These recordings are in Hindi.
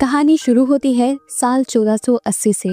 कहानी शुरू होती है साल 1480 से।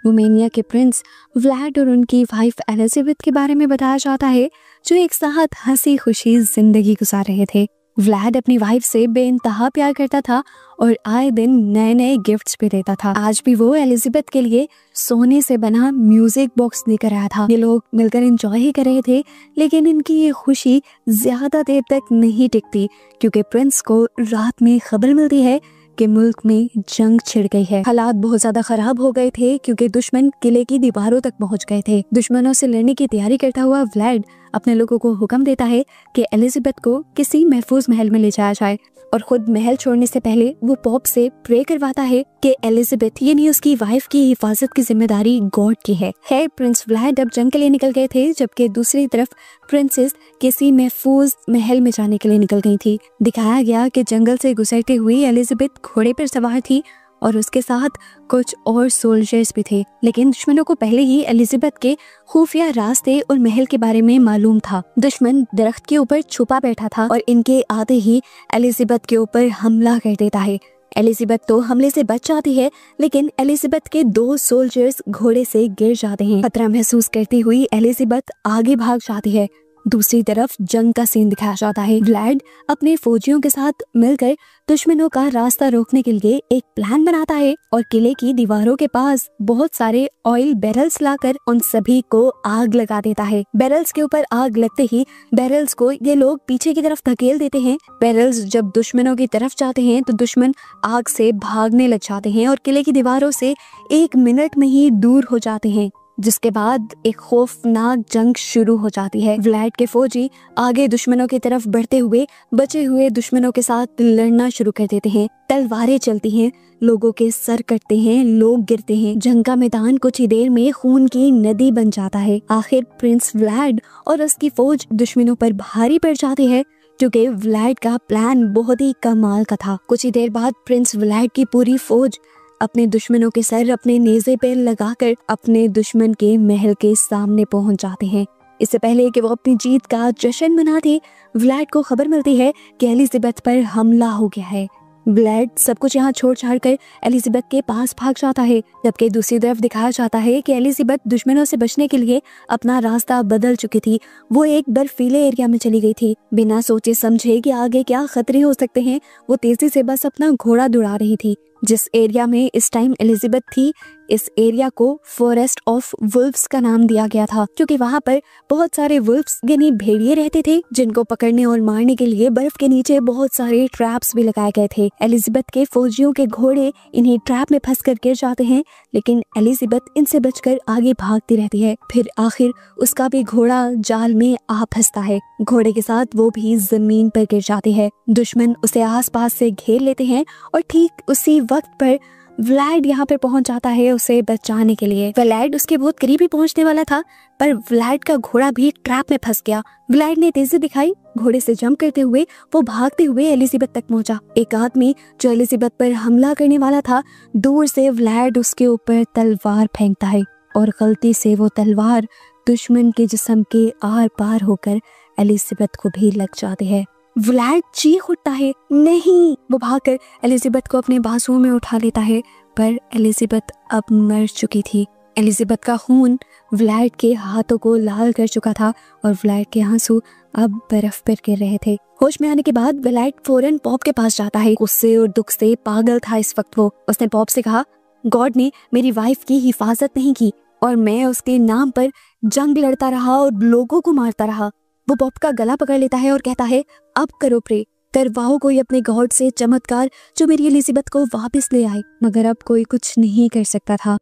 रोमानिया के प्रिंस व्लाड और उनकी वाइफ एलिजाबेथ के बारे में बताया जाता है, जो एक साथ हंसी खुशी जिंदगी गुजार रहे थे। व्लाड अपनी वाइफ से बेइंतहा प्यार करता था और आए दिन नए नए गिफ्ट्स भी देता था। आज भी वो एलिजाबेथ के लिए सोने से बना म्यूजिक बॉक्स लेकर आया था। ये लोग मिलकर एंजॉय ही कर रहे थे, लेकिन इनकी ये खुशी ज्यादा देर तक नहीं टिकती, क्योंकि प्रिंस को रात में खबर मिलती है कि मुल्क में जंग छिड़ गई है। हालात बहुत ज्यादा खराब हो गए थे, क्योंकि दुश्मन किले की दीवारों तक पहुंच गए थे। दुश्मनों से लड़ने की तैयारी करता हुआ व्लाड अपने लोगों को हुक्म देता है कि एलिजाबेथ को किसी महफूज महल में ले जाया जाए, और खुद महल छोड़ने से पहले वो पॉप से प्रे करवाता है कि एलिजाबेथ यानी उसकी वाइफ की हिफाजत की जिम्मेदारी गॉड की है। प्रिंस व्लाड अब जंग के लिए निकल गए थे, जबकि दूसरी तरफ प्रिंसेस किसी महफूज महल में जाने के लिए निकल गई थी। दिखाया गया कि जंगल से गुजरते हुए एलिजाबेथ घोड़े पर सवार थी और उसके साथ कुछ और सोल्जर्स भी थे, लेकिन दुश्मनों को पहले ही एलिजाबेथ के खुफिया रास्ते और महल के बारे में मालूम था। दुश्मन दरख्त के ऊपर छुपा बैठा था और इनके आते ही एलिजाबेथ के ऊपर हमला कर देता है। एलिजाबेथ तो हमले से बच जाती है, लेकिन एलिजाबेथ के 2 सोल्जर्स घोड़े से गिर जाते हैं। खतरा महसूस करती हुई एलिजाबेथ आगे भाग जाती है। दूसरी तरफ जंग का सीन दिखाया जाता है। व्लाड अपने फौजियों के साथ मिलकर दुश्मनों का रास्ता रोकने के लिए एक प्लान बनाता है और किले की दीवारों के पास बहुत सारे ऑयल बैरल्स लाकर उन सभी को आग लगा देता है। बैरल्स के ऊपर आग लगते ही बैरल्स को ये लोग पीछे की तरफ धकेल देते हैं। बैरल्स जब दुश्मनों की तरफ जाते हैं तो दुश्मन आग से भागने लग जाते हैं और किले की दीवारों से 1 मिनट में ही दूर हो जाते हैं, जिसके बाद एक खौफनाक जंग शुरू हो जाती है। व्लाड के फौजी आगे दुश्मनों की तरफ बढ़ते हुए बचे हुए दुश्मनों के साथ लड़ना शुरू कर देते हैं। तलवारें चलती हैं, लोगों के सर कटते हैं, लोग गिरते हैं। जंग का मैदान कुछ ही देर में खून की नदी बन जाता है। आखिर प्रिंस व्लाड और उसकी फौज दुश्मनों पर भारी पड़ जाती है, क्योंकि व्लाड का प्लान बहुत ही कमाल का था। कुछ ही देर बाद प्रिंस व्लाड की पूरी फौज अपने दुश्मनों के सर अपने नेज़े पे लगाकर अपने दुश्मन के महल के सामने पहुंच जाते हैं। इससे पहले कि वो अपनी जीत का जश्न मनाते, व्लाड को खबर मिलती है कि एलिजाबेथ पर हमला हो गया है। व्लाड सब कुछ यहाँ छोड़ छाड़ कर एलिजाबेथ के पास भाग जाता है, जबकि दूसरी तरफ दिखाया जाता है कि एलिजाबेथ दुश्मनों से बचने के लिए अपना रास्ता बदल चुकी थी। वो एक बर्फीले एरिया में चली गई थी। बिना सोचे समझे कि आगे क्या खतरे हो सकते हैं, वो तेजी से बस अपना घोड़ा दौड़ा रही थी। जिस एरिया में इस टाइम एलिजाबेथ थी, इस एरिया को फॉरेस्ट ऑफ वुल्व्स का नाम दिया गया था, क्योंकि वहाँ पर बहुत सारे वुल्व्स यानी भेड़िए रहते थे, जिनको पकड़ने और मारने के लिए बर्फ के नीचे बहुत सारे ट्रैप्स भी लगाए गए थे। एलिजाबेथ के फौजियों के घोड़े इन्हीं ट्रैप में फंसकर गिर जाते हैं, लेकिन एलिजाबेथ इनसे बचकर आगे भागती रहती है। फिर आखिर उसका भी घोड़ा जाल में आ फंसता है। घोड़े के साथ वो भी जमीन पर गिर जाती है। दुश्मन उसे आसपास से घेर लेते हैं और ठीक उसी वक्त पर व्लाड यहाँ पर पहुंच जाता है उसे बचाने के लिए। व्लाड उसके बहुत करीब ही पहुंचने वाला था, पर व्लाड का घोड़ा भी ट्रैप में फंस गया। व्लाड ने तेजी दिखाई, घोड़े से जंप करते हुए वो भागते हुए एलिजाबेथ तक पहुंचा। एक आदमी जो एलिजाबेथ पर हमला करने वाला था, दूर से व्लाड उसके ऊपर तलवार फेंकता है और गलती से वो तलवार दुश्मन के जिस्म के आर पार होकर एलिजाबेथ को भी लग जाती है। व्लाड चीख उठता है, नहीं! वो भागकर एलिजाबेथ को अपने बाजुओं में उठा लेता है, पर एलिजाबेथ अब मर चुकी थी। एलिजाबेथ का खून व्लाड के हाथों को लाल कर चुका था और व्लाड के आंसू अब बर्फ पर गिर रहे थे। होश में आने के बाद व्लाड फौरन पॉप के पास जाता है। गुस्से और दुख से पागल था इस वक्त वो। उसने पॉप से कहा, गॉड ने मेरी वाइफ की हिफाजत नहीं की और मैं उसके नाम पर जंग लड़ता रहा और लोगों को मारता रहा। वो पॉप का गला पकड़ लेता है और कहता है, अब करो प्रे, करवाओ कोई अपने गॉड से चमत्कार जो मेरी एलिजाबेथ को वापस ले आए। मगर अब कोई कुछ नहीं कर सकता था।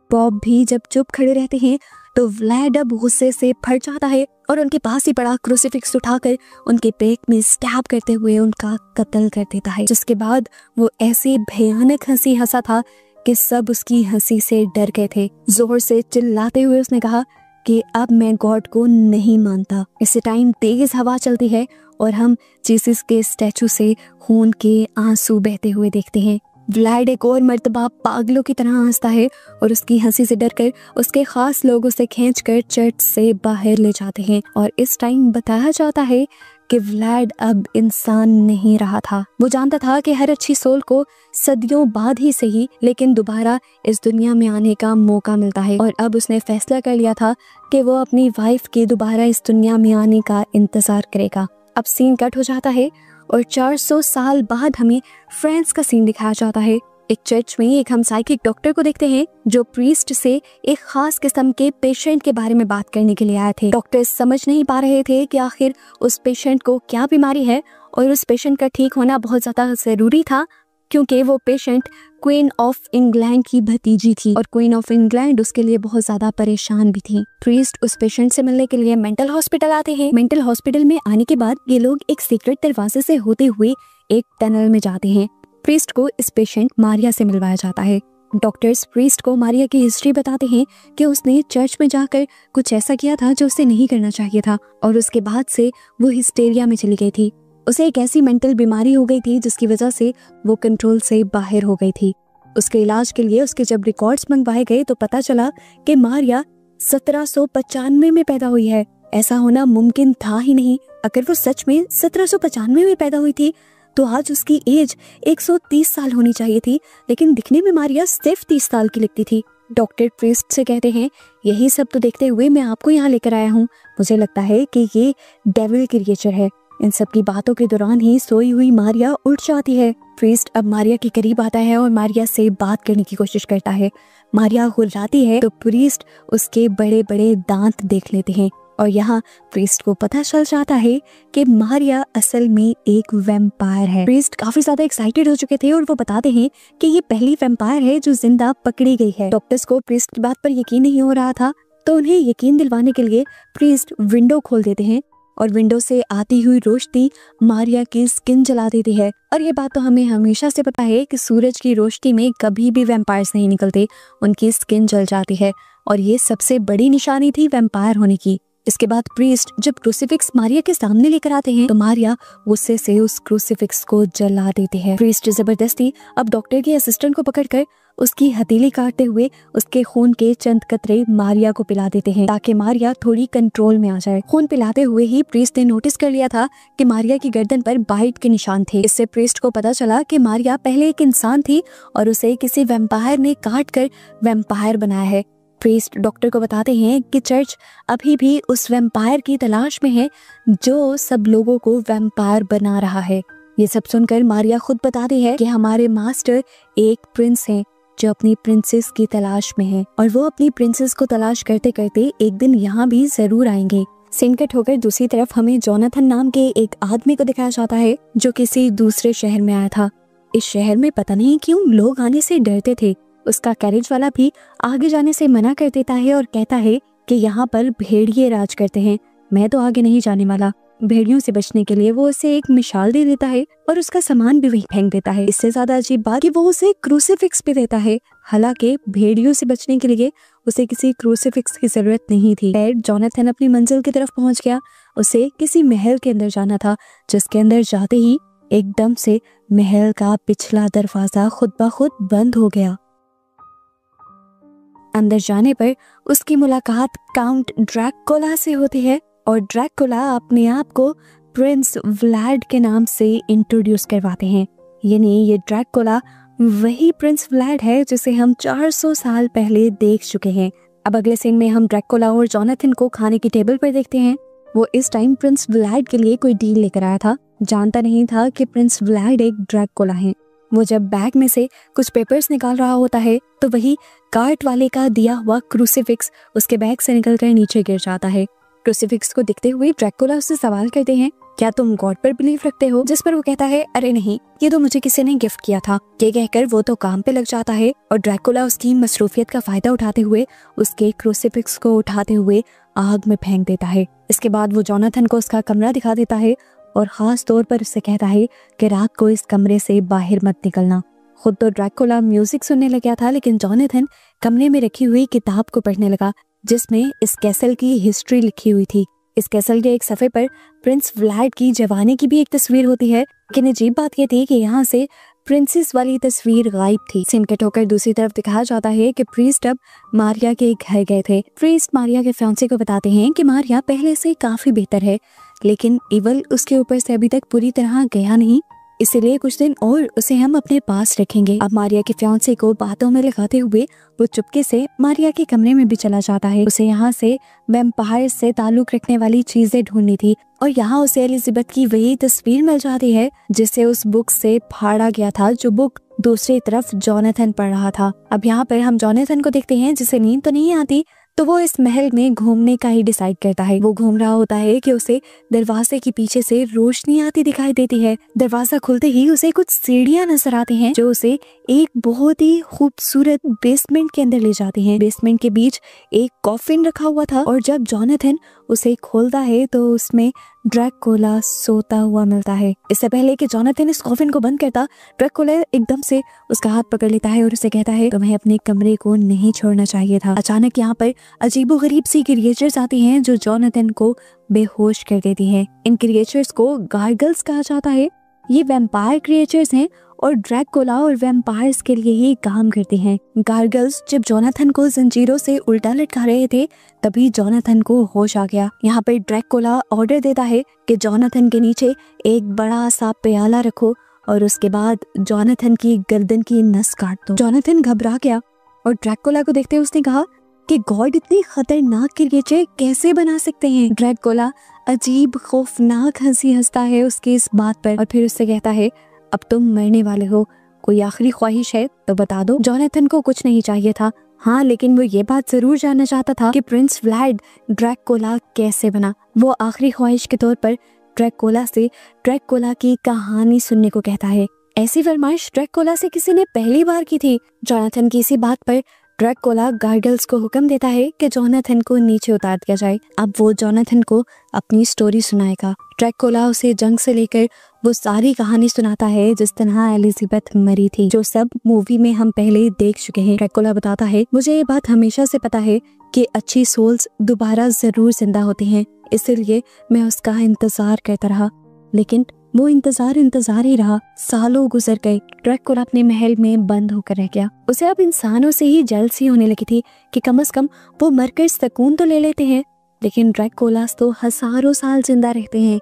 पॉप भी जब चुप खड़े रहते हैं तो व्लाड अब गुस्से से फट जाता है और उनके पास ही पड़ा क्रूसीफिक्स उठाकर उनके पेट में स्टैब करते हुए उनका कत्ल कर देता है। जिसके बाद वो ऐसी भयानक हंसी हंसा था कि सब उसकी हंसी से डर गए थे। जोर से चिल्लाते हुए उसने कहा कि अब मैं गॉड को नहीं मानता। इसी टाइम तेज हवा चलती है और हम जीसस के स्टैचू से खून के आंसू बहते हुए देखते हैं। व्लाड एक और मर्तबा पागलों की तरह हंसता है और उसकी हंसी से डरकर उसके खास लोग उसे खींचकर चर्च से बाहर ले जाते हैं। और इस टाइम बताया जाता है कि व्लाड अब इंसान नहीं रहा था। वो जानता था कि हर अच्छी सोल को सदियों बाद ही सही लेकिन दोबारा इस दुनिया में आने का मौका मिलता है, और अब उसने फैसला कर लिया था कि वो अपनी वाइफ के दोबारा इस दुनिया में आने का इंतजार करेगा। अब सीन कट हो जाता है और 400 साल बाद हमें फ्रांस का सीन दिखाया जाता है। एक चर्च में एक हम साइकिक डॉक्टर को देखते हैं जो प्रीस्ट से एक खास किस्म के पेशेंट के बारे में बात करने के लिए आए थे। डॉक्टर समझ नहीं पा रहे थे कि आखिर उस पेशेंट को क्या बीमारी है, और उस पेशेंट का ठीक होना बहुत ज्यादा जरूरी था क्योंकि वो पेशेंट क्वीन ऑफ इंग्लैंड की भतीजी थी और क्वीन ऑफ इंग्लैंड उसके लिए बहुत ज्यादा परेशान भी थी। प्रीस्ट उस पेशेंट से मिलने के लिए मेंटल हॉस्पिटल आते हैं। मेंटल हॉस्पिटल में आने के बाद ये लोग एक सीक्रेट दरवाजे से होते हुए एक टनल में जाते हैं। प्रीस्ट को इस पेशेंट मारिया से मिलवाया जाता है। डॉक्टर्स प्रीस्ट को मारिया की हिस्ट्री बताते हैं कि उसने चर्च में जाकर कुछ ऐसा किया था जो उसे नहीं करना चाहिए था, और उसके बाद से वो हिस्टेरिया में चली गई थी। उसे एक ऐसी मेंटल बीमारी हो गई थी जिसकी वजह से वो कंट्रोल से बाहर हो गई थी। उसके इलाज के लिए उसके जब रिकॉर्ड्स मंगवाए गए तो पता चला कि मारिया 1795 में पैदा हुई है। ऐसा होना मुमकिन था ही नहीं। अगर वो सच में 1795 में पैदा हुई थी तो आज उसकी एज 130 साल होनी चाहिए थी, लेकिन दिखने में मारिया सिर्फ 30 साल की लगती थी। डॉक्टर प्रीस्ट से कहते हैं, यही सब तो देखते हुए मैं आपको यहाँ लेकर आया हूँ। मुझे लगता है कि ये डेविल क्रिएचर है। इन सब की बातों के दौरान ही सोई हुई मारिया उठ जाती है। प्रीस्ट अब मारिया के करीब आता है और मारिया से बात करने की कोशिश करता है। मारिया गुर्राती है तो प्रीस्ट उसके बड़े बड़े दांत देख लेते हैं, और यहाँ प्रीस्ट को पता चल जाता है कि मारिया असल में एक वैम्पायर है। प्रीस्ट काफी ज्यादा एक्साइटेड हो चुके थे और वो बताते हैं कि ये पहली वैम्पायर है जो जिंदा पकड़ी गई है। डॉक्टर्स को प्रीस्ट की बात पर यकीन नहीं हो रहा था, तो उन्हें यकीन दिलवाने के लिए प्रीस्ट विंडो खोल देते हैं और विंडो से आती हुई रोशनी मारिया की स्किन जला देती है। और ये बात तो हमें हमेशा से पता है कि सूरज की रोशनी में कभी भी वैम्पायर्स नहीं निकलते, उनकी स्किन जल जाती है, और ये सबसे बड़ी निशानी थी वैम्पायर होने की। इसके बाद प्रीस्ट जब क्रूसीफिक्स मारिया के सामने लेकर आते हैं तो मारिया गुस्से से उस क्रूसीफिक्स को जला देते हैं। प्रीस्ट जबरदस्ती अब डॉक्टर के असिस्टेंट को पकड़कर उसकी हथेली काटते हुए उसके खून के चंद कतरे मारिया को पिला देते हैं ताकि मारिया थोड़ी कंट्रोल में आ जाए। खून पिलाते हुए ही प्रीस्ट ने नोटिस कर लिया था कि मारिया की गर्दन पर बाइट के निशान थे। इससे प्रीस्ट को पता चला कि मारिया पहले एक इंसान थी और उसे किसी वैम्पायर ने काट कर वैम्पायर बनाया है। प्रीस्ट डॉक्टर को बताते हैं कि चर्च अभी भी उस वैम्पायर की तलाश में है जो सब लोगों को वैम्पायर बना रहा है। ये सब सुनकर मारिया खुद बताती है कि हमारे मास्टर एक प्रिंस हैं जो अपनी प्रिंसेस की तलाश में है, और वो अपनी प्रिंसेस को तलाश करते करते एक दिन यहाँ भी जरूर आएंगे। सीन कट होकर दूसरी तरफ हमें जोनाथन नाम के एक आदमी को दिखाया जाता है जो किसी दूसरे शहर में आया था। इस शहर में पता नहीं क्यों लोग आने से डरते थे। उसका कैरेज वाला भी आगे जाने से मना कर देता है और कहता है कि यहाँ पर भेड़िए राज करते हैं, मैं तो आगे नहीं जाने वाला। भेड़ियों से बचने के लिए वो उसे एक मिसाल दे देता है और उसका सामान भी वहीं फेंक देता है। इससे ज्यादा अजीब बात कि वो उसे क्रूसीफिक्स भी देता है, हालांकि भेड़ियों से बचने के लिए उसे किसी क्रूसीफिक्स की जरूरत नहीं थी। फिर जोनाथन अपनी मंजिल की तरफ पहुंच गया। उसे किसी महल के अंदर जाना था, जिसके अंदर जाते ही एकदम से महल का पिछला दरवाजा खुद ब खुद बंद हो गया। अंदर जाने पर उसकी मुलाकात काउंट ड्रैकुला से होती है और ड्रैकुला अपने आप को प्रिंस व्लाड के नाम से इंट्रोड्यूस करवाते हैं। यानी ये ड्रैकुला वही प्रिंस व्लाड है जिसे हम 400 साल पहले देख चुके हैं। अब अगले सीन में हम ड्रैकुला और जोनाथन को खाने की टेबल पर देखते हैं। वो इस टाइम प्रिंस व्लाड के लिए कोई डील लेकर आया था, जानता नहीं था कि प्रिंस व्लाड एक ड्रैकुला है। वो जब बैग में से कुछ पेपर्स निकाल रहा होता है तो वही कार्ट वाले का दिया हुआ क्रूसीफिक्स उसके बैग से निकलकर नीचे गिर जाता है। क्रूसीफिक्स को देखते हुए ड्रैकुला उससे सवाल करते हैं, क्या तुम गॉड पर बिलीव रखते हो? जिस पर वो कहता है, अरे नहीं, ये तो मुझे किसी ने गिफ्ट किया था। ये कहकर वो तो काम पे लग जाता है और ड्रैकुला उसकी मसरूफियत का फायदा उठाते हुए उसके क्रूसीफिक्स को उठाते हुए आग में फेंक देता है। इसके बाद वो जोनाथन को उसका कमरा दिखा देता है और खास तौर पर उससे कहता है कि रात को इस कमरे से बाहर मत निकलना। खुद तो ड्रैकुला म्यूजिक सुनने लग गया था, लेकिन जोनाथन कमरे में रखी हुई किताब को पढ़ने लगा जिसमें इस कैसल की हिस्ट्री लिखी हुई थी। इस कैसल के एक सफ़े पर प्रिंस व्लाड की जवानी की भी एक तस्वीर होती है, लेकिन अजीब बात यह थी कि यहाँ से प्रिंसेस वाली तस्वीर गायब थी। सीन कट होकर दूसरी तरफ दिखाया जाता है कि प्रीस्ट अब मारिया के घर गए थे। प्रीस्ट मारिया के फियांसे को बताते हैं कि मारिया पहले से काफी बेहतर है, लेकिन इवल उसके ऊपर से अभी तक पूरी तरह गया नहीं, इसलिए कुछ दिन और उसे हम अपने पास रखेंगे। अब मारिया के फियांसे को बातों में लगाते हुए वो चुपके से मारिया के कमरे में भी चला जाता है। उसे यहाँ से वैम्पायर से ताल्लुक रखने वाली चीजें ढूंढनी थी और यहाँ उसे एलिजाबेथ की वही तस्वीर मिल जाती है जिसे उस बुक से फाड़ा गया था, जो बुक दूसरी तरफ जोनाथन पढ़ रहा था। अब यहाँ पर हम जोनाथन को देखते हैं जिसे नींद तो नहीं आती, तो वो इस महल में घूमने का ही डिसाइड करता है। वो घूम रहा होता है कि उसे दरवाजे के पीछे से रोशनी आती दिखाई देती है। दरवाजा खुलते ही उसे कुछ सीढ़ियां नजर आती हैं जो उसे एक बहुत ही खूबसूरत बेसमेंट के अंदर ले जाती हैं। बेसमेंट के बीच एक कॉफिन रखा हुआ था और जब जोनाथन उसे खोलता है तो उसमें ड्रैकुला सोता हुआ मिलता है। इससे पहले कि जोनाथन इस कॉफिन को बंद करता, ड्रैकुला एकदम से उसका हाथ पकड़ लेता है और उसे कहता है तुम्हें अपने कमरे को नहीं छोड़ना चाहिए था। अचानक यहाँ पर अजीबोगरीब सी क्रिएचर्स आती हैं जो जोनाथन को बेहोश कर देती हैं। इन क्रिएचर्स को गार्गल्स कहा जाता है। ये वैम्पायर क्रिएचर्स हैं और ड्रैकुला और वैम्पायर्स के लिए ही काम करते हैं। गार्गल्स जब जोनाथन को जंजीरों से उल्टा लटका रहे थे तभी जोनाथन को होश आ गया। यहाँ पर ड्रैकुला ऑर्डर देता है कि जोनाथन के नीचे एक बड़ा सा प्याला रखो और उसके बाद जोनाथन की गर्दन की नस काट दो। जोनाथन घबरा गया और ड्रैकुला को देखते उसने कहा कि गॉड इतनी खतरनाक क्रिएचर कैसे बना सकते हैं। ड्रैकुला अजीब खौफनाक हंसी हंसता है उसकी इस बात पर और फिर उससे कहता है अब तुम मरने वाले हो, कोई आखिरी ख्वाहिश है तो बता दो। जोनाथन को कुछ नहीं चाहिए था, हाँ, लेकिन वो ये बात जरूर जानना चाहता था कि प्रिंस व्लाड ड्रैकुला कैसे बना। वो आखिरी ख्वाहिश के तौर पर ड्रैकुला से ड्रैकुला की कहानी सुनने को कहता है। ऐसी फरमाइश ड्रैकुला से किसी ने पहली बार की थी। जोनाथन की इसी बात पर ड्रैकुला गार्गल्स को हुक्म देता है कि जोनाथन को नीचे उतार दिया जाए। अब वो जोनाथन को अपनी स्टोरी सुनाएगा। ड्रैकुला उसे जंग से लेकर वो सारी कहानी सुनाता है जिस तरह एलिजाबेथ मरी थी, जो सब मूवी में हम पहले ही देख चुके हैं। ड्रैकुला बताता है मुझे ये बात हमेशा से पता है कि अच्छी सोल्स दोबारा जरूर जिंदा होती हैं, इसलिए मैं उसका इंतजार करता रहा, लेकिन वो इंतजार ही रहा। सालों गुजर गए। ड्रैकुला अपने महल में बंद होकर रह गया। उसे अब इंसानों से ही जेलसी होने लगी थी कि कम से कम वो मरकर सुकून तो ले लेते हैं, लेकिन ड्रैकुलास तो हजारों साल जिंदा रहते हैं।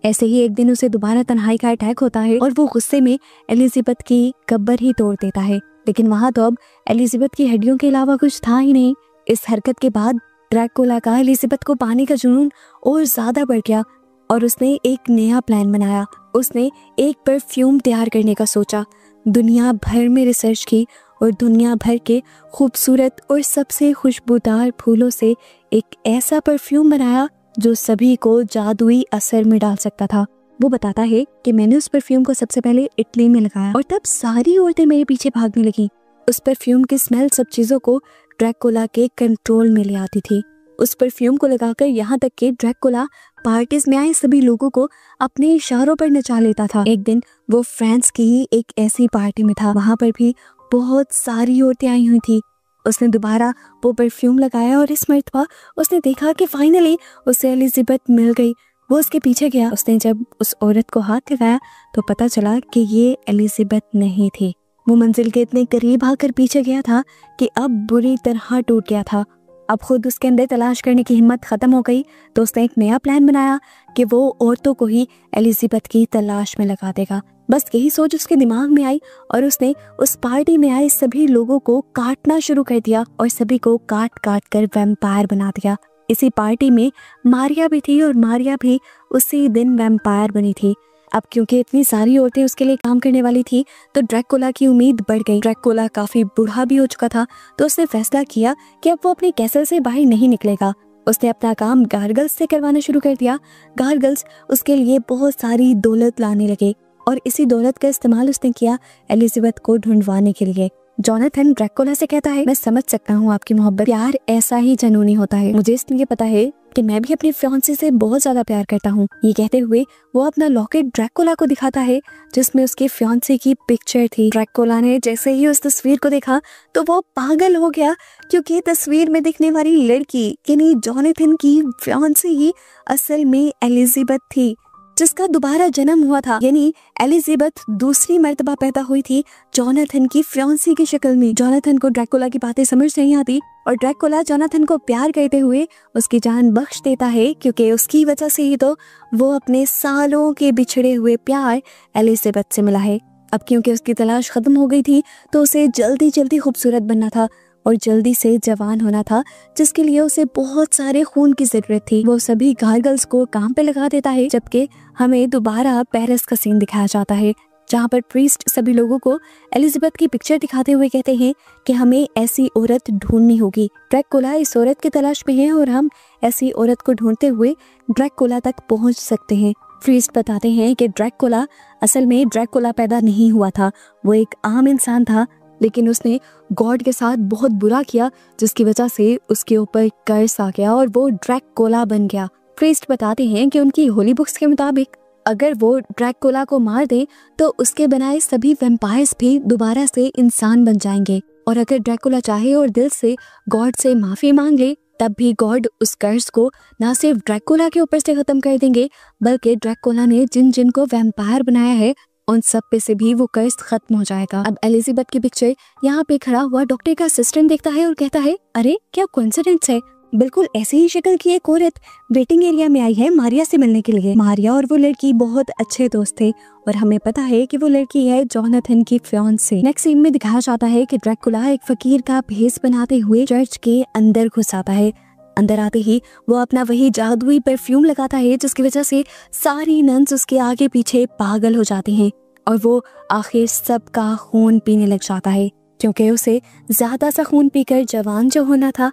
ऐसे ही एक दिन उसे दोबारा तन्हाई का अटैक होता है और वो गुस्से में एलिजाबेथ की कब्र ही तोड़ देता है, लेकिन वहां तो अब एलिजाबेथ की हड्डियों के अलावा कुछ था ही नहीं। इस हरकत के बाद ड्रैकुला का एलिजाबेथ को पाने का जुनून और ज्यादा बढ़ गया और उसने एक नया प्लान बनाया। उसने एक परफ्यूम तैयार करने का सोचा, दुनिया भर में रिसर्च की और दुनिया भर के खूबसूरत और सबसे खुशबूदार फूलों से एक ऐसा परफ्यूम बनाया जो सभी को जादुई असर में डाल सकता था। वो बताता है कि मैंने उस परफ्यूम को सबसे पहले इटली में लगाया और तब सारी औरतें मेरे पीछे भागने लगी। उस परफ्यूम की स्मेल सब चीजों को ड्रैकुला के कंट्रोल में ले आती थी। उस परफ्यूम को लगाकर यहाँ तक कि ड्रैकुला पार्टीज में आए सभी लोगों को अपने इशारों पर नचा लेता था। एक दिन वो फ्रांस की ही एक ऐसी पार्टी में था, वहां पर भी बहुत सारी औरतें आई हुई थी। उसने दोबारा वो परफ्यूम लगाया और इस मर्तबा उसने देखा कि फाइनली उसे एलिजाबेथ मिल गई। वो उसके पीछे गया। उसने जब उस औरत को हाथ लगाया तो पता चला कि ये एलिजाबेथ नहीं थी। वो मंजिल के इतने करीब आकर पीछे गया था कि अब बुरी तरह टूट गया था। अब खुद उसके अंदर तलाश करने की हिम्मत खत्म हो गई, तो उसने एक नया प्लान बनाया कि वो औरतों को ही एलिजाबेथ की तलाश में लगा देगा। बस यही सोच उसके दिमाग में आई और उसने उस पार्टी में आए सभी लोगों को काटना शुरू कर दिया और सभी को काट काट कर वैम्पायर बना दिया। इसी पार्टी में मारिया भी थी और मारिया भी उसी दिन वैम्पायर बनी थी। अब क्योंकि इतनी सारी औरतें उसके लिए काम करने वाली थी तो ड्रैकुला की उम्मीद बढ़ गई। ड्रैकुला काफी बूढ़ा भी हो चुका था, तो उसने फैसला किया कि अब वो अपने कैसल से बाहर नहीं निकलेगा। उसने अपना काम गार्गल्स से करवाना शुरू कर दिया। गार्गल्स उसके लिए बहुत सारी दौलत लाने लगे और इसी दौलत का इस्तेमाल उसने किया एलिजाबेथ को ढूंढवाने के लिए। जोनाथन ड्रैकुला से कहता है मैं समझ सकता हूँ आपकी मोहब्बत, प्यार ऐसा ही जनूनी होता है। मुझे इसलिए पता है कि मैं भी अपने फियांसे से बहुत ज्यादा प्यार करता हूँ। ये कहते हुए वो अपना लॉकेट ड्रैकुला को दिखाता है जिसमें उसके फियांसे की पिक्चर थी। ड्रैकुला ने जैसे ही उस तस्वीर को देखा तो वो पागल हो गया, क्योंकि तस्वीर में दिखने वाली लड़की यानी जोनाथन की फियांसे ही असल में एलिजाबेथ थी। जिसका दोबारा जन्म हुआ था, यानी एलिजाबेथ दूसरी मर्तबा पैदा हुई थी जोनाथन की फियांसी की शक्ल में। जोनाथन को ड्रैकुला की बातें समझ नहीं आती और ड्रैकुला जोनाथन को प्यार करते हुए उसकी जान बख्श देता है, क्योंकि उसकी वजह से ही तो वो अपने सालों के बिछड़े हुए प्यार एलिजाबेथ से मिला है। अब क्योंकि उसकी तलाश खत्म हो गई थी तो उसे जल्दी जल्दी खूबसूरत बनना था और जल्दी से जवान होना था, जिसके लिए उसे बहुत सारे खून की जरूरत थी। वो सभी गार्गल्स को काम पे लगा देता है, जबकि हमें दोबारा पेरिस का सीन दिखाया जाता है, जहाँ पर प्रीस्ट सभी लोगों को एलिजाबेथ की पिक्चर दिखाते हुए कहते हैं कि हमें ऐसी औरत ढूंढनी होगी। ड्रैकुला इस औरत की तलाश में है और हम ऐसी औरत को ढूंढते हुए ड्रैकुला तक पहुंच सकते हैं। प्रीस्ट बताते हैं कि ड्रैकुला असल में ड्रैकुला पैदा नहीं हुआ था, वो एक आम इंसान था, लेकिन उसने गॉड के साथ बहुत बुरा किया, जिसकी वजह से उसके ऊपर कर्स आ गया और वो ड्रैकुला बन गया। प्रीस्ट बताते हैं कि उनकी होली बुक्स के मुताबिक अगर वो ड्रैकुला को मार दे तो उसके बनाए सभी वैम्पायर्स भी दोबारा से इंसान बन जाएंगे, और अगर ड्रैकुला चाहे और दिल से गॉड से माफी मांग ले तब भी गॉड उस कर्स को ना सिर्फ ड्रैकुला के ऊपर से खत्म कर देंगे, बल्कि ड्रैकुला ने जिन जिन को वैम्पायर बनाया है उन सब पे से भी वो कर्स खत्म हो जाएगा। अब एलिजाबेथ की पिक्चर यहाँ पे खड़ा हुआ डॉक्टर का असिस्टेंट देखता है और कहता है, अरे क्या कोइंसिडेंस है, बिल्कुल ऐसी ही शक्ल की एक औरत वेटिंग एरिया में आई है मारिया से मिलने के लिए। मारिया और वो लड़की बहुत अच्छे दोस्त थे और हमें पता है कि वो लड़की है जोनाथन की फियांसे। नेक्स्ट सीन में दिखाया जाता है कि ड्रैकुला एक फकीर का भेष बनाते हुए चर्च के अंदर घुस आता है। अंदर आते ही वो अपना वही जादुई परफ्यूम लगाता है, जिसकी वजह से सारी नन्स उसके आगे पीछे पागल हो जाती हैं और वो आखिर सबका खून पीने लग जाता है, क्योंकि उसे ज्यादा सा खून पीकर जवान जो होना था।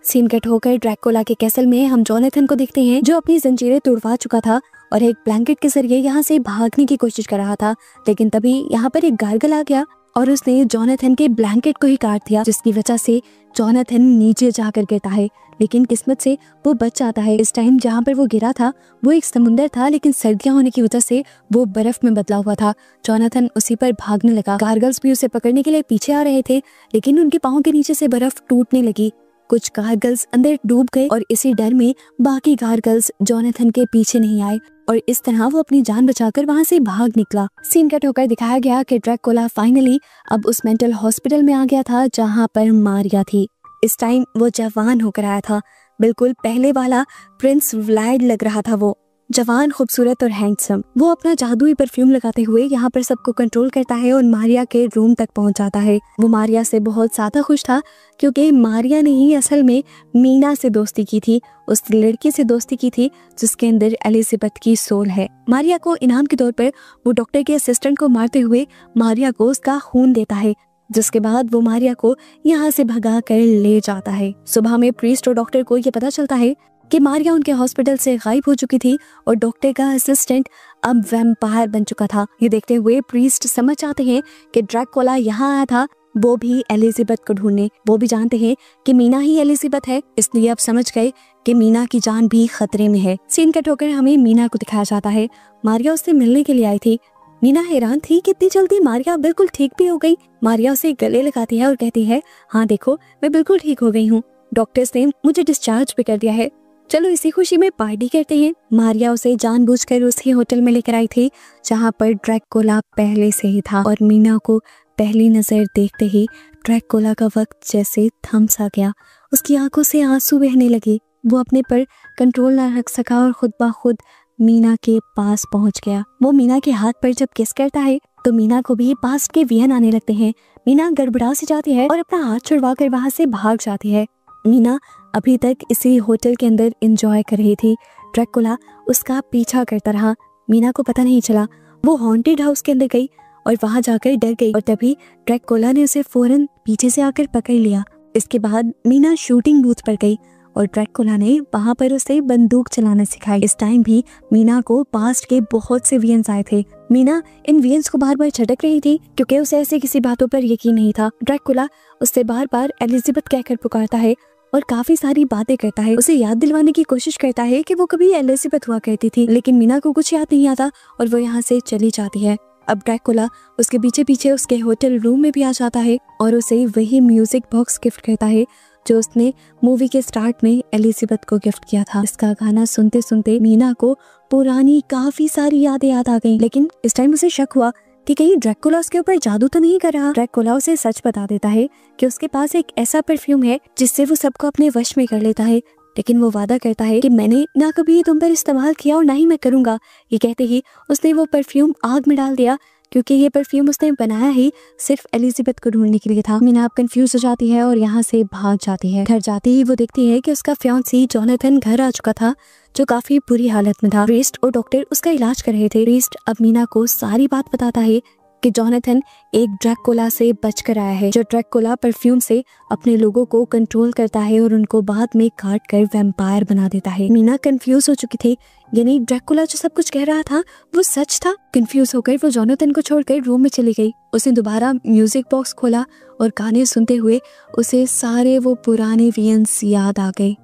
सीन कट होकर ड्रैकुला के कैसल में हम जोनाथन को देखते हैं, जो अपनी जंजीरें तोड़वा चुका था और एक ब्लैंकेट के जरिए यहाँ से भागने की कोशिश कर रहा था, लेकिन तभी यहाँ पर एक गार्गल आ गया और उसने जोनाथन के ब्लैंकेट को ही काट दिया, जिसकी वजह से जोनाथन नीचे जाकर गिरता है, लेकिन किस्मत से वो बच जाता है। इस टाइम जहाँ पर वो गिरा था वो एक समुंदर था, लेकिन सर्दियां होने की वजह से वो बर्फ में बदला हुआ था। जोनाथन उसी पर भागने लगा। गार्गल्स भी उसे पकड़ने के लिए पीछे आ रहे थे, लेकिन उनके पाँव के नीचे से बर्फ टूटने लगी। कुछ गार्गल्स अंदर डूब गए और इसी डर में बाकी गार्गल्स जोनाथन के पीछे नहीं आए और इस तरह वो अपनी जान बचाकर वहां से भाग निकला। सीन कट होकर दिखाया गया कि ड्रैकुला फाइनली अब उस मेंटल हॉस्पिटल में आ गया था जहां पर मारिया थी। इस टाइम वो जवान होकर आया था, बिल्कुल पहले वाला प्रिंस व्लाड लग रहा था। वो जवान, खूबसूरत और हैंडसम। वो अपना जादुई परफ्यूम लगाते हुए यहाँ पर सबको कंट्रोल करता है और मारिया के रूम तक पहुंच जाता है। वो मारिया से बहुत ज्यादा खुश था, क्योंकि मारिया ने ही असल में मीना से दोस्ती की थी, उस लड़की से दोस्ती की थी जिसके अंदर एलिजाबेथ की सोल है। मारिया को इनाम के तौर पर वो डॉक्टर के असिस्टेंट को मारते हुए मारिया को उसका खून देता है, जिसके बाद वो मारिया को यहाँ से भगा कर ले जाता है। सुबह में प्रीस्ट और डॉक्टर को ये पता चलता है कि मारिया उनके हॉस्पिटल से गायब हो चुकी थी और डॉक्टर का असिस्टेंट अब वैम्पायर बन चुका था। ये देखते हुए प्रीस्ट समझ आते हैं कि ड्रैकुला यहाँ आया था, वो भी एलिजाबेथ को ढूंढने। वो भी जानते हैं कि मीना ही एलिजाबेथ है, इसलिए अब समझ गए कि मीना की जान भी खतरे में है। सीन कट होकर हमें मीना को दिखाया जाता है। मारिया उससे मिलने के लिए आई थी। मीना हैरान थी कि इतनी जल्दी मारिया बिल्कुल ठीक भी हो गई। मारिया उसे गले लगाती है और कहती है, हाँ देखो मैं बिल्कुल ठीक हो गई हूँ, डॉक्टर्स ने मुझे डिस्चार्ज भी कर दिया है, चलो इसी खुशी में पार्टी करते हैं। मारिया उसे जानबूझकर उसी होटल में लेकर आई थी जहाँ पर ड्रैकुला पहले से ही था और मीना को पहली नजर देखते ही ड्रैकुला का वक्त जैसे थम सा गया। उसकी आंखों से आंसू बहने लगे। वो अपने पर कंट्रोल न रख सका और खुद ब खुद मीना के पास पहुंच गया। वो मीना के हाथ पर जब किस करता है तो मीना को भी पास्ट के वियन आने लगते हैं। मीना गड़बड़ा सी जाती है और अपना हाथ छुड़वा कर वहां से भाग जाती है। मीना अभी तक इसी होटल के अंदर एंजॉय कर रही थी। ड्रैकुला उसका पीछा करता रहा। मीना को पता नहीं चला। वो हॉन्टेड हाउस के अंदर गई और वहां जाकर डर गई और तभी ड्रैकुला ने उसे फौरन पीछे से आकर पकड़ लिया। इसके बाद मीना शूटिंग बूथ पर गई और ड्रैकुला ने वहां पर उसे बंदूक चलाना सिखाई। इस टाइम भी मीना को पास्ट के बहुत से वियंस आए थे। मीना इन वियंस को बार बार झटक रही थी क्योंकि उसे ऐसे किसी बातों पर यकीन नहीं था। ड्रैकुला उससे बार बार एलिजाबेथ कहकर पुकारता है और काफी सारी बातें करता है। उसे याद दिलवाने की कोशिश करता है कि वो कभी एलिजाबेथ हुआ करती थी, लेकिन मीना को कुछ याद नहीं आता और वो यहाँ से चली जाती है। अब ड्रैकुला उसके पीछे पीछे उसके होटल रूम में भी आ जाता है और उसे वही म्यूजिक बॉक्स गिफ्ट करता है जो उसने मूवी के स्टार्ट में एलिजाबेथ को गिफ्ट किया था। इसका गाना सुनते सुनते मीना को पुरानी काफी सारी यादें याद आ गई, लेकिन इस टाइम उसे शक हुआ कि कहीं ड्रैकुला उसके ऊपर जादू तो नहीं कर रहा। ड्रैकुला उसे सच बता देता है कि उसके पास एक ऐसा परफ्यूम है जिससे वो सबको अपने वश में कर लेता है, लेकिन वो वादा करता है कि मैंने ना कभी तुम पर इस्तेमाल किया और ना ही मैं करूंगा। ये कहते ही उसने वो परफ्यूम आग में डाल दिया, क्योंकि ये परफ्यूम उसने बनाया ही सिर्फ एलिजाबेथ को ढूंढने के लिए था। मीना अब कंफ्यूज हो जाती है और यहाँ से भाग जाती है। घर जाते ही वो देखती है कि उसका फियांसी जोनाथन घर आ चुका था, जो काफी बुरी हालत में था। प्रीस्ट और डॉक्टर उसका इलाज कर रहे थे। प्रीस्ट अब मीना को सारी बात बताता है कि जोनाथन एक ड्रैकुला से बचकर आया है, जो ड्रैकुला परफ्यूम से अपने लोगों को कंट्रोल करता है और उनको बाद में काट कर वैम्पायर बना देता है। मीना कंफ्यूज हो चुकी थी, यानी ड्रैकुला जो सब कुछ कह रहा था वो सच था। कंफ्यूज होकर वो जोनाथन को छोड़कर रूम में चली गई। उसने दोबारा म्यूजिक बॉक्स खोला और गाने सुनते हुए उसे सारे वो पुराने वियंस याद आ गए।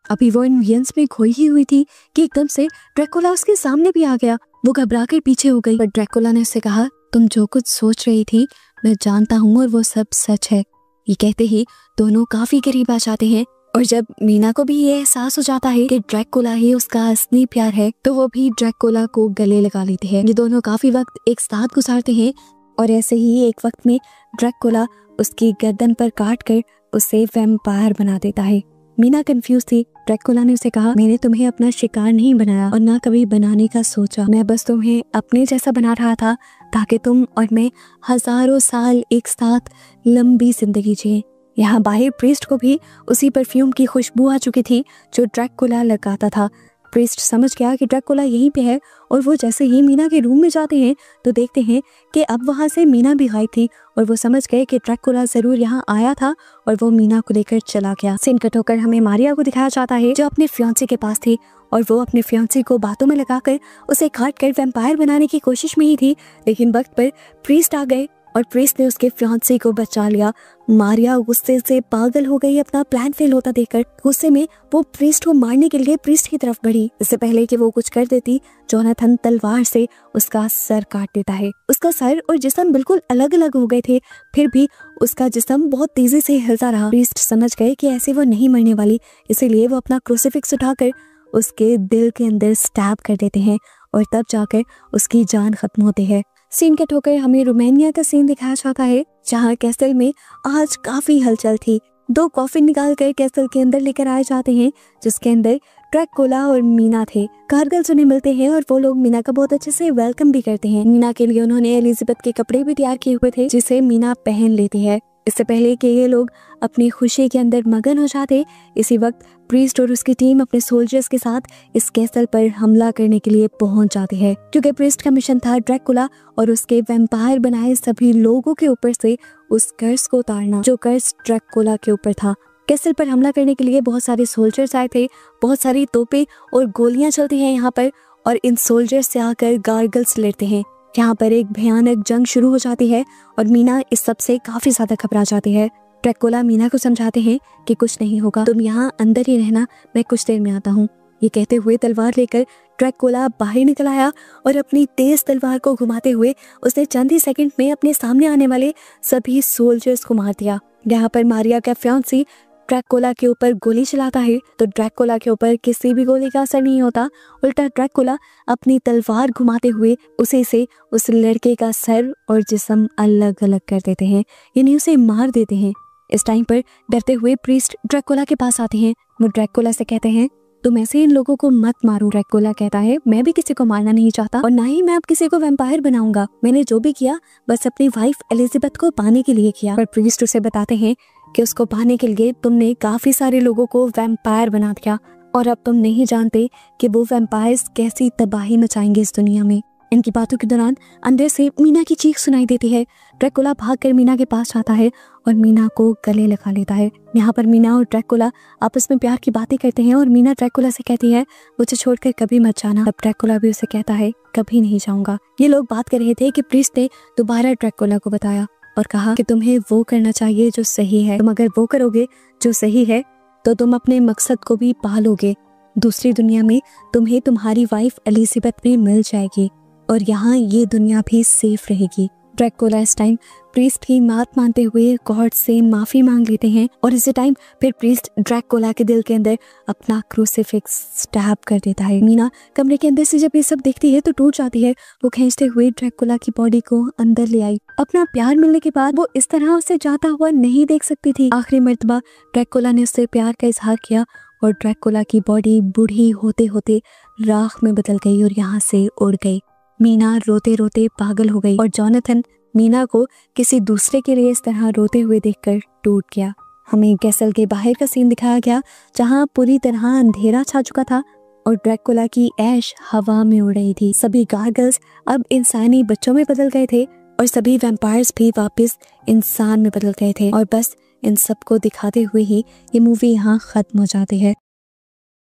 अभी वो इन वियंस में खोई ही हुई थी कि एकदम से ड्रैकुला उसके सामने भी आ गया। वो घबरा कर पीछे हो गई, पर ड्रैकुला ने उससे कहा, तुम जो कुछ सोच रही थी मैं जानता हूँ और वो सब सच है। ये कहते ही दोनों काफी करीब आ जाते हैं, और जब मीना को भी ये एहसास हो जाता है कि ड्रैकुला ही उसका असली प्यार है, तो वो भी ड्रैकुला को गले लगा लेती है। ये दोनों काफी वक्त एक साथ गुजारते हैं, और ऐसे ही एक वक्त में ड्रैकुला उसकी गर्दन पर काट कर उसे वैम्पायर बना देता है। मीना कंफ्यूज थी। ड्रैकुला ने उसे कहा, मैंने तुम्हें अपना शिकार नहीं बनाया और ना कभी बनाने का सोचा। मैं बस तुम्हें अपने जैसा बना रहा था ताकि तुम और मैं हजारों साल एक साथ लंबी जिंदगी जिए। यहाँ बाहर प्रीस्ट को भी उसी परफ्यूम की खुशबू आ चुकी थी जो ड्रैकुला लगाता था। प्रीस्ट समझ गया कि ड्रैकुला यहीं पे है, और वो जैसे ही मीना के रूम में जाते हैं तो देखते हैं कि अब वहाँ से मीना भी गायब थी, और वो समझ गए कि ड्रैकुला जरूर यहाँ आया था और वो मीना को लेकर चला गया। सीन कट होकर हमें मारिया को दिखाया जाता है, जो अपने फियांसे के पास थी, और वो अपने फियांसे को बातों में लगाकर उसे काट कर वैम्पायर बनाने की कोशिश में ही थी, लेकिन वक्त पर प्रीस्ट आ गए और प्रीस्ट ने उसके फियांसे को बचा लिया। मारिया गुस्से से पागल हो गई अपना प्लान फेल होता देखकर। गुस्से में वो प्रीस्ट को मारने के लिए प्रीस्ट की तरफ बढ़ी। इससे पहले कि वो कुछ कर देती, जोनाथन तलवार से उसका सर काट देता है। उसका सर और जिस्म बिल्कुल अलग अलग हो गए थे, फिर भी उसका जिस्म बहुत तेजी से हिलता रहा। प्रीस्ट समझ गए कि ऐसे वो नहीं मरने वाली, इसीलिए वो अपना क्रूसीफिक्स उठाकर उसके दिल के अंदर स्टैब कर देते हैं, और तब जाकर उसकी जान खत्म होती है। सीन कट होकर हमें रोमानिया का सीन दिखाया जाता है, जहाँ कैसल में आज काफी हलचल थी। 2 कॉफिन निकाल कर कैसल के अंदर लेकर आए जाते हैं, जिसके अंदर ड्रैकुला और मीना थे। कारगिल्स उन्हें मिलते हैं और वो लोग मीना का बहुत अच्छे से वेलकम भी करते हैं। मीना के लिए उन्होंने एलिजाबेथ के कपड़े भी तैयार किए हुए थे, जिसे मीना पहन लेती है। इससे पहले कि ये लोग अपनी खुशी के अंदर मगन हो जाते, इसी वक्त प्रीस्ट और उसकी टीम अपने सोल्जर्स के साथ इस कैसल पर हमला करने के लिए पहुंच जाती है, क्योंकि प्रीस्ट का मिशन था ड्रैकुला और उसके वैम्पायर बनाए सभी लोगों के ऊपर से उस कर्स को उतारना, जो कर्स ड्रैकुला के ऊपर था। कैसल पर हमला करने के लिए बहुत सारे सोल्जर्स आए थे, बहुत सारी तोपें और गोलियां चलती हैं यहाँ पर, और इन सोल्जर्स से आकर गार्गल्स लड़ते हैं। यहाँ पर एक भयानक जंग शुरू हो जाती है और मीना इस सब से काफी ज्यादा घबरा जाती है। ड्रैकुला मीना को समझाते हैं कि कुछ नहीं होगा, तुम यहाँ अंदर ही रहना, मैं कुछ देर में आता हूँ। ये कहते हुए तलवार लेकर ड्रैकुला बाहर निकल आया और अपनी तेज तलवार को घुमाते हुए उसने चंद ही सेकंड में अपने सामने आने वाले सभी सोल्जर्स को मार दिया। यहाँ पर मारिया का फियांसी ड्रैकुला के ऊपर गोली चलाता है, तो ड्रैकुला के ऊपर किसी भी गोली का असर नहीं होता। उल्टा ड्रैकुला अपनी तलवार घुमाते हुए उसी से उस लड़के का सर और जिस्म अलग अलग कर देते हैं, यानी उसे मार देते हैं। इस टाइम पर डरते हुए प्रीस्ट ड्रैकुला के पास आते हैं। वो ड्रैकुला से कहते हैं, तुम ऐसे इन लोगों को मत मारो। ड्रैकुला कहता है, मैं भी किसी को मारना नहीं चाहता और ना ही मैं अब किसी को वैम्पायर बनाऊंगा। मैंने जो भी किया बस अपनी वाइफ एलिजाबेथ को पाने के लिए किया। पर प्रीस्ट उसे बताते हैं कि उसको पाने के लिए तुमने काफी सारे लोगों को वैम्पायर बना दिया, और अब तुम नहीं जानते कि वो वैम्पायर्स कैसी तबाही मचाएंगे इस दुनिया में। इनकी बातों के दौरान अंदर से मीना की चीख सुनाई देती है। ड्रैकुला भागकर मीना के पास आता है और मीना को गले लगा लेता है। यहाँ पर मीना और ड्रैकुला आपस में प्यार की बातें करते हैं और मीना ड्रैकुला से कहती है, मुझे छोड़कर कभी मत जाना। अब ड्रैकुला भी उसे कहता है, कभी नहीं जाऊंगा। ये लोग बात कर रहे थे कि प्रीस्ट ने दोबारा ड्रैकुला को बताया और कहा कि तुम्हें वो करना चाहिए जो सही है। तुम अगर वो करोगे जो सही है तो तुम अपने मकसद को भी पा लोगे। दूसरी दुनिया में तुम्हें तुम्हारी वाइफ एलिजाबेथ भी मिल जाएगी और यहाँ ये दुनिया भी सेफ रहेगी। ड्रैकुला इस टाइम प्रीस्ट की बात मानते हुए गॉड से माफी मांग लेते हैं और इसी टाइम फिर प्रीस्ट ड्रैकुला के दिल के अंदर अपना क्रूसीफिक्स स्टैब कर देता है। मीना कमरे के अंदर से जब ये सब देखती है तो टूट जाती है। वो खींचते हुए ड्रैकुला की बॉडी को अंदर ले आई। अपना प्यार मिलने के बाद वो इस तरह उसे जाता हुआ नहीं देख सकती थी। आखिरी मर्तबा ड्रैकुला ने उससे प्यार का इजहार किया और ड्रैकुला की बॉडी बूढ़ी होते होते राख में बदल गई और यहाँ से उड़ गई। मीना रोते रोते पागल हो गई और जोनाथन मीना को किसी दूसरे के लिए इस तरह रोते हुए देखकर टूट गया। हमें कैसल के बाहर का सीन दिखाया गया जहाँ पूरी तरह अंधेरा छा चुका था और ड्रैकुला की ऐश हवा में उड़ रही थी। सभी गार्गल्स अब इंसानी बच्चों में बदल गए थे और सभी वैम्पायर्स भी वापस इंसान में बदल गए थे और बस इन सबको दिखाते हुए ही ये मूवी यहाँ खत्म हो जाती है।